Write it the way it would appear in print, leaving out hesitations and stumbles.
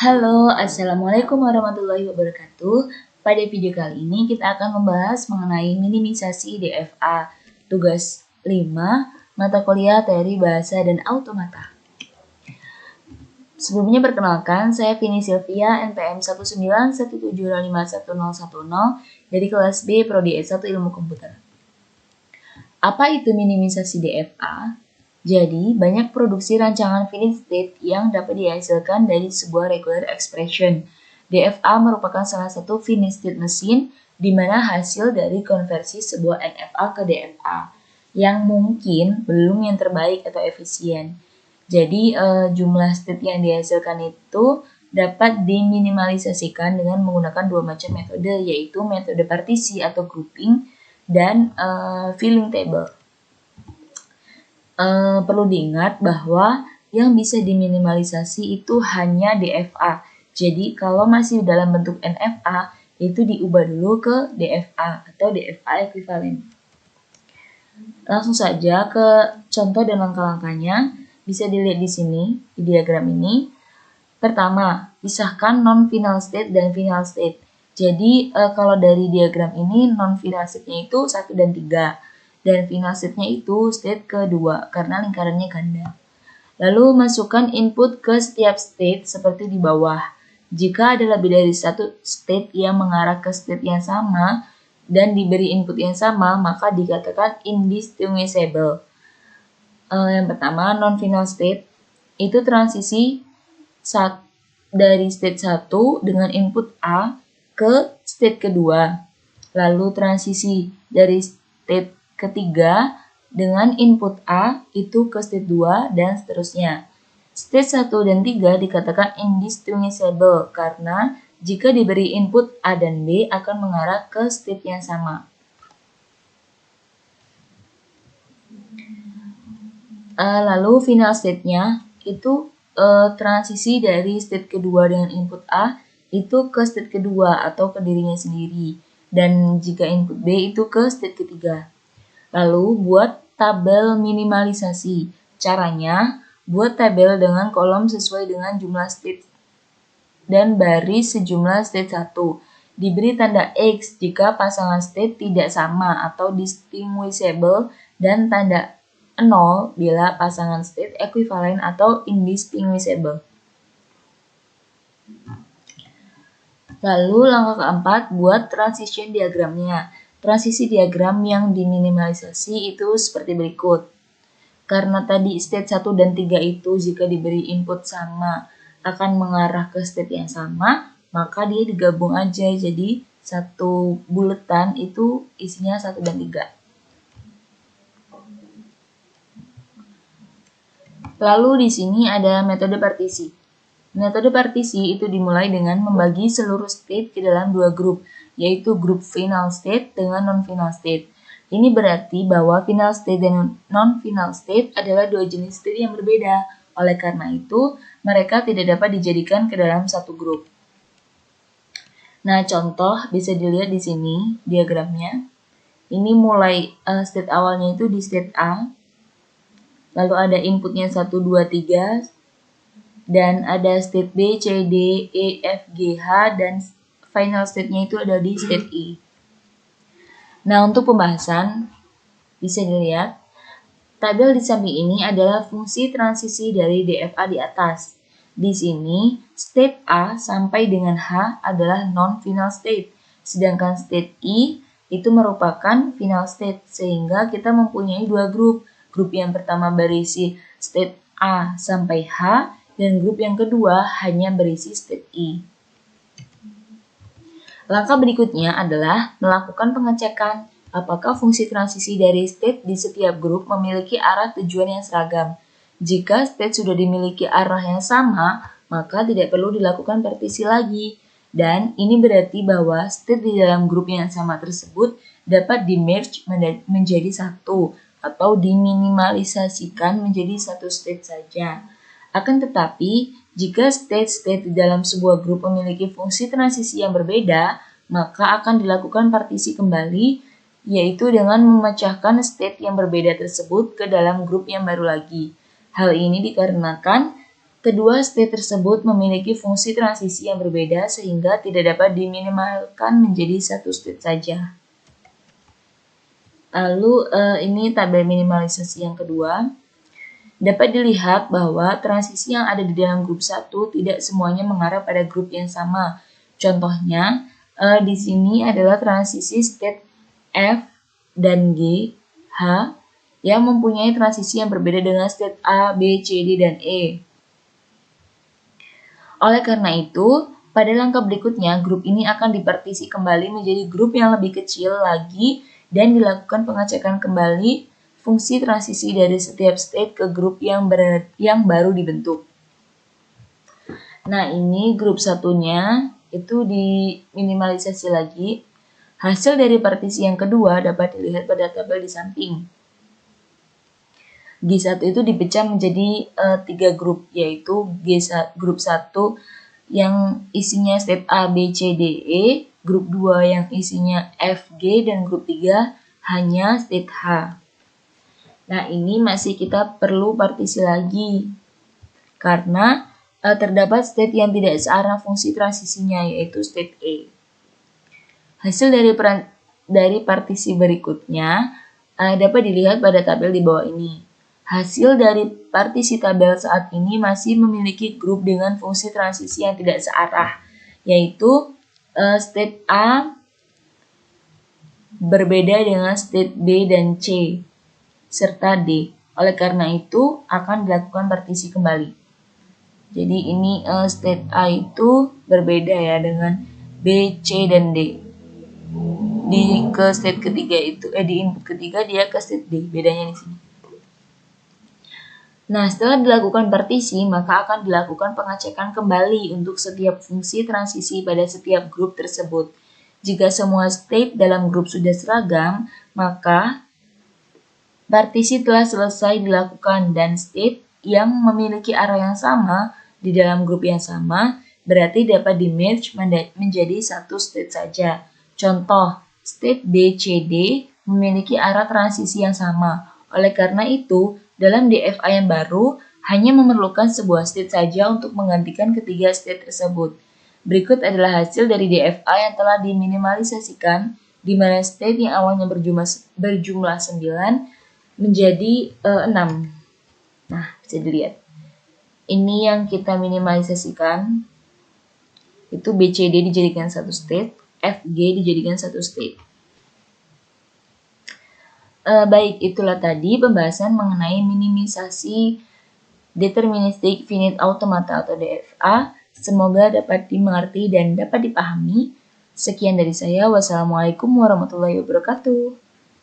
Halo, Assalamualaikum warahmatullahi wabarakatuh. Pada video kali ini kita akan membahas mengenai minimisasi DFA, tugas 5, mata kuliah teori bahasa dan automata. Sebelumnya perkenalkan, saya Vini Sylvia, NPM 191751010 dari kelas B Prodi S1 Ilmu Komputer. Apa itu minimisasi DFA? Jadi, banyak produksi rancangan finite state yang dapat dihasilkan dari sebuah regular expression. DFA merupakan salah satu finite state machine di mana hasil dari konversi sebuah NFA ke DFA yang mungkin belum yang terbaik atau efisien. Jadi, jumlah state yang dihasilkan itu dapat diminimalisasikan dengan menggunakan dua macam metode, yaitu metode partisi atau grouping dan filling table. Perlu diingat bahwa yang bisa diminimalisasi itu hanya DFA. Jadi kalau masih dalam bentuk NFA, itu diubah dulu ke DFA atau DFA ekuivalen. Langsung saja ke contoh dan langkah-langkahnya. Bisa dilihat di sini, di diagram ini. Pertama, pisahkan non-final state dan final state. Jadi kalau dari diagram ini non-final state-nya itu 1 dan 3. Dan final state-nya itu state kedua karena lingkarannya ganda. Lalu masukkan input ke setiap state seperti di bawah. Jika ada lebih dari satu state yang mengarah ke state yang sama dan diberi input yang sama, maka dikatakan indistinguishable. Yang pertama, non-final state itu transisi dari state 1 dengan input A ke state kedua. Lalu transisi dari state ketiga dengan input A itu ke state 2 dan seterusnya. State 1 dan 3 dikatakan indistinguishable karena jika diberi input A dan B akan mengarah ke state yang sama. Lalu final state-nya itu transisi dari state kedua dengan input A itu ke state kedua atau ke dirinya sendiri. Dan jika input B itu ke state ketiga. Lalu buat tabel minimalisasi. Caranya, buat tabel dengan kolom sesuai dengan jumlah state dan baris sejumlah state 1. Diberi tanda X jika pasangan state tidak sama atau distinguishable dan tanda 0 bila pasangan state ekuivalen atau indistinguishable. Lalu langkah keempat, buat transition diagramnya. Transisi diagram yang diminimalisasi itu seperti berikut. Karena tadi state 1 dan 3 itu jika diberi input sama akan mengarah ke state yang sama, maka dia digabung aja. Jadi satu buletan itu isinya 1 dan 3. Lalu di sini ada metode partisi. Metode partisi itu dimulai dengan membagi seluruh state ke dalam dua grup, yaitu grup final state dengan non-final state. Ini berarti bahwa final state dan non-final state adalah dua jenis state yang berbeda. Oleh karena itu, mereka tidak dapat dijadikan ke dalam satu grup. Nah, contoh bisa dilihat di sini diagramnya. Ini mulai state awalnya itu di state A. Lalu ada inputnya 1, 2, 3. Dan ada state B, C, D, E, F, G, H. Dan final state-nya itu ada di state E. Nah, untuk pembahasan bisa dilihat. Tabel di samping ini adalah fungsi transisi dari DFA di atas. Di sini, state A sampai dengan H adalah non-final state. Sedangkan state E itu merupakan final state. Sehingga kita mempunyai dua grup. Grup yang pertama berisi state A sampai H, dan grup yang kedua hanya berisi state E. Langkah berikutnya adalah melakukan pengecekan apakah fungsi transisi dari state di setiap grup memiliki arah tujuan yang seragam. Jika state sudah dimiliki arah yang sama, maka tidak perlu dilakukan partisi lagi. Dan ini berarti bahwa state di dalam grup yang sama tersebut dapat di-merge menjadi satu atau diminimalisasikan menjadi satu state saja. Akan tetapi, jika state-state di dalam sebuah grup memiliki fungsi transisi yang berbeda, maka akan dilakukan partisi kembali, yaitu dengan memecahkan state yang berbeda tersebut ke dalam grup yang baru lagi. Hal ini dikarenakan Kedua state tersebut memiliki fungsi transisi yang berbeda sehingga tidak dapat diminimalkan menjadi satu state saja. Lalu ini tabel minimalisasi yang kedua. Dapat dilihat bahwa transisi yang ada di dalam grup 1 tidak semuanya mengarah pada grup yang sama. Contohnya, di sini adalah transisi state F dan G, H, yang mempunyai transisi yang berbeda dengan state A, B, C, D, dan E. Oleh karena itu, pada langkah berikutnya, grup ini akan dipartisi kembali menjadi grup yang lebih kecil lagi dan dilakukan pengecekan kembali fungsi transisi dari setiap state ke grup yang baru dibentuk. Nah, ini grup satunya itu diminimalisasi lagi. Hasil dari partisi yang kedua dapat dilihat pada tabel di samping. G1 itu dipecah menjadi 3 grup, yaitu grup 1 yang isinya state A, B, C, D, E, grup 2 yang isinya F, G, dan grup 3 hanya state H. Nah, ini masih kita perlu partisi lagi, karena terdapat state yang tidak searah fungsi transisinya, yaitu state E. Hasil dari partisi berikutnya dapat dilihat pada tabel di bawah ini. Hasil dari partisi tabel saat ini masih memiliki grup dengan fungsi transisi yang tidak searah, yaitu state A berbeda dengan state B dan C, serta D. Oleh karena itu, akan dilakukan partisi kembali. Jadi ini state A itu berbeda ya dengan B, C, dan D. Di state ketiga itu, di input ketiga dia ke state D, bedanya di sini. Nah, setelah dilakukan partisi, maka akan dilakukan pengecekan kembali untuk setiap fungsi transisi pada setiap grup tersebut. Jika semua state dalam grup sudah seragam, maka partisi telah selesai dilakukan dan state yang memiliki arah yang sama di dalam grup yang sama berarti dapat di-merge menjadi satu state saja. Contoh, state B, C, D memiliki arah transisi yang sama. Oleh karena itu, dalam DFA yang baru, hanya memerlukan sebuah state saja untuk menggantikan ketiga state tersebut. Berikut adalah hasil dari DFA yang telah diminimalisasikan, di mana state yang awalnya berjumlah 9 menjadi 6. Nah, bisa dilihat. Ini yang kita minimalisasikan, itu BCD dijadikan satu state, FG dijadikan satu state. Baik, itulah tadi pembahasan mengenai minimisasi deterministic finite automata atau DFA. Semoga dapat dimengerti dan dapat dipahami. Sekian dari saya. Wassalamualaikum warahmatullahi wabarakatuh.